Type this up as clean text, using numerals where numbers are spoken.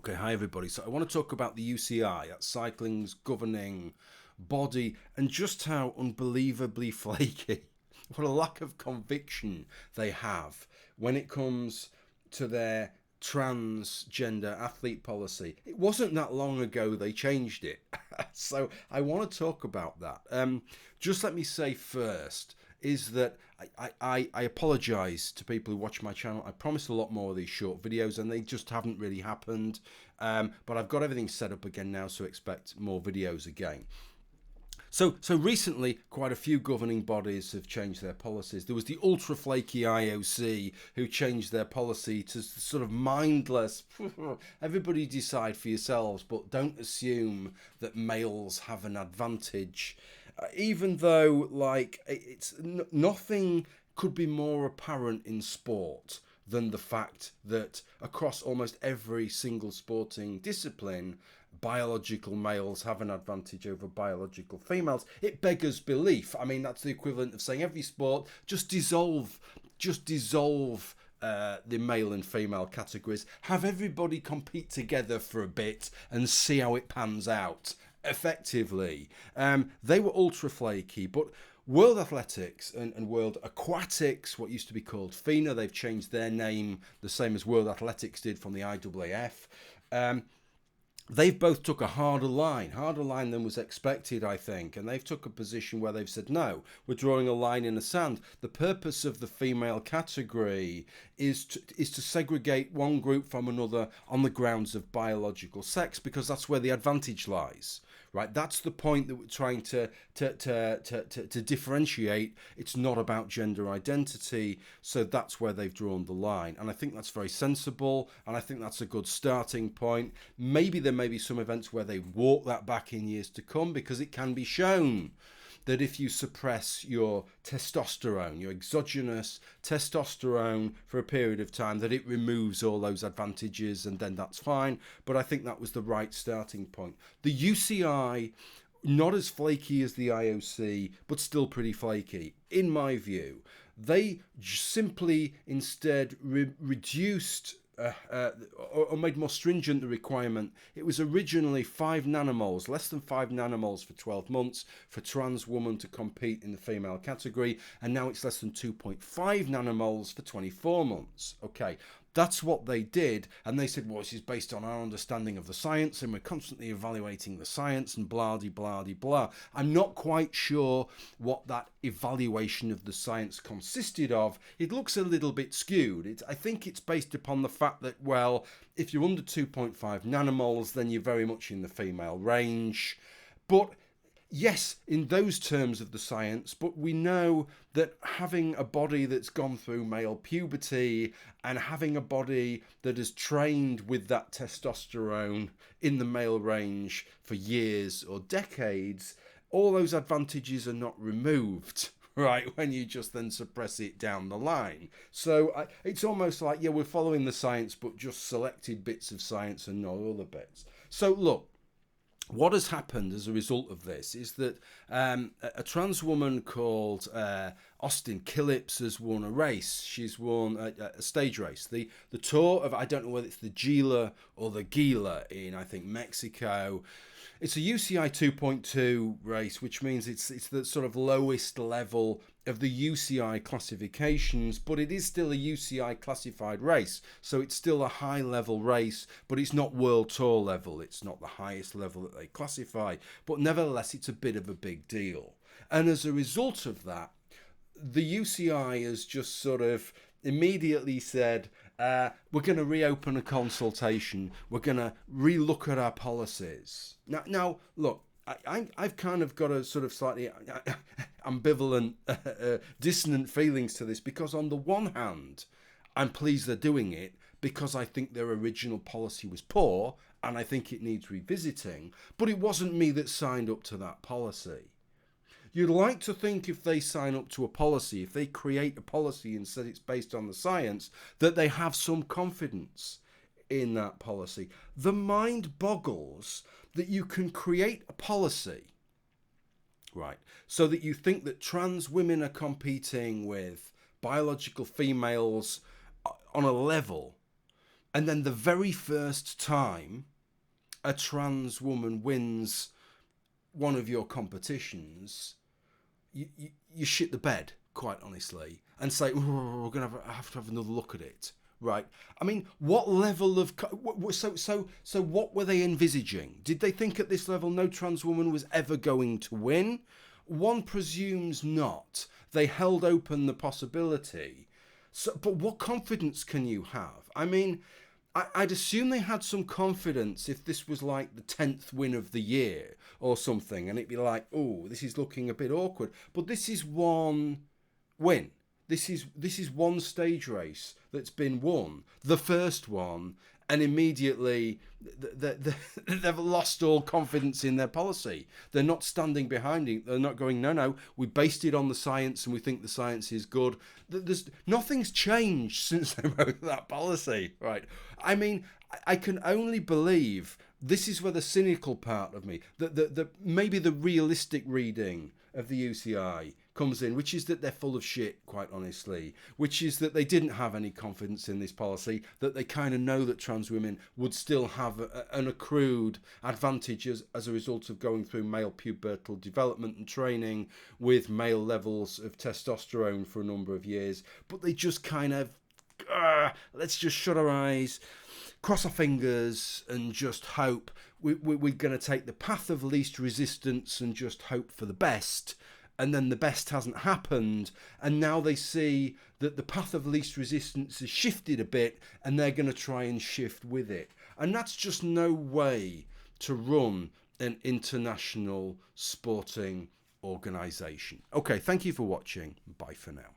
Okay, hi everybody. So I want to talk about the UCI, that's cycling's governing body, and just how unbelievably flaky, what a lack of conviction they have when it comes to their transgender athlete policy. It wasn't that long ago they changed it. So I want to talk about that. Just let me say first is that I apologise to people who watch my channel. I promised a lot more of these short videos and they just haven't really happened. But I've got everything set up again now, so expect more videos again. So recently, quite a few governing bodies have changed their policies. There was the ultra flaky IOC who changed their policy to sort of mindless, everybody decide for yourselves, but don't assume that males have an advantage. Even though, like, nothing could be more apparent in sport than the fact that across almost every single sporting discipline, biological males have an advantage over biological females. It beggars belief. I mean, that's the equivalent of saying every sport just dissolve the male and female categories, have everybody compete together for a bit and see how it pans out effectively. They were ultra flaky, but World Athletics and World Aquatics, what used to be called FINA, they've changed their name the same as World Athletics did from the IAAF. They've both took a harder line than was expected, I think, and they've took a position where they've said, no, we're drawing a line in the sand. The purpose of the female category is to segregate one group from another on the grounds of biological sex, because that's where the advantage lies. Right, that's the point that we're trying to differentiate. It's not about gender identity, so that's where they've drawn the line, and I think that's very sensible, and I think that's a good starting point. Maybe there may be some events where they walk that back in years to come, because it can be shown that if you suppress your testosterone, your exogenous testosterone for a period of time, that it removes all those advantages, and then that's fine. But I think that was the right starting point. The UCI, not as flaky as the IOC, but still pretty flaky, in my view. They simply instead reduced or made more stringent the requirement. It was originally 5 nanomoles, less than 5 nanomoles for 12 months for trans women to compete in the female category, and now it's less than 2.5 nanomoles for 24 months. Okay, that's what they did, and they said, well, this is based on our understanding of the science, and we're constantly evaluating de science, and blah. I'm not quite sure what that evaluation of the science consisted of. It looks a little bit skewed. I think it's based upon the fact that, well, if you're under 2.5 nanomoles, then you're very much in the female range. But yes, in those terms of the science, but we know that having a body that's gone through male puberty and having a body that is trained with that testosterone in the male range for years or decades, all those advantages are not removed, right, when you just then suppress it down the line. So it's almost like, yeah, we're following the science, but just selected bits of science and not other bits. So look, what has happened as a result of this is that a trans woman called Austin Killips has won a race. She's won a stage race. The Tour of, I don't know whether it's the Gila or the Gila in, I think, Mexico. It's a UCI 2.2 race, which means it's the sort of lowest level of the UCI classifications, but it is still a UCI classified race. So it's still a high level race, but it's not World Tour level. It's not the highest level that they classify, but nevertheless, it's a bit of a big deal. And as a result of that, the UCI has just sort of immediately said, we're going to reopen a consultation. We're going to relook at our policies. Now, look, I've kind of got a sort of slightly ambivalent, dissonant feelings to this, because on the one hand, I'm pleased they're doing it because I think their original policy was poor and I think it needs revisiting, but it wasn't me that signed up to that policy. You'd like to think if they sign up to a policy, if they create a policy and said it's based on the science, that they have some confidence in that policy. The mind boggles that you can create a policy, right, so that you think that trans women are competing with biological females on a level, and then the very first time a trans woman wins one of your competitions, you shit the bed, quite honestly, and say, we're going to have to have another look at it. Right. I mean, what level of... So what were they envisaging? Did they think at this level no trans woman was ever going to win? One presumes not. They held open the possibility. So, but what confidence can you have? I mean, I'd assume they had some confidence if this was like the 10th win of the year or something, and it'd be like, oh, this is looking a bit awkward. But this is one win. This is one stage race that's been won, the first one, and immediately they've lost all confidence in their policy. They're not standing behind it. They're not going, no, we based it on the science and we think the science is good. Nothing's changed since they wrote that policy, right? I mean, I can only believe this is where the cynical part of me, maybe the realistic reading of the UCI comes in, which is that they're full of shit, quite honestly, which is that they didn't have any confidence in this policy, that they kind of know that trans women would still have an accrued advantage as a result of going through male pubertal development and training with male levels of testosterone for a number of years, but they just kind of, let's just shut our eyes, cross our fingers and just hope. We're going to take the path of least resistance and just hope for the best. And then the best hasn't happened, and now they see that the path of least resistance has shifted a bit, and they're going to try and shift with it. And that's just no way to run an international sporting organisation. Okay, thank you for watching. Bye for now.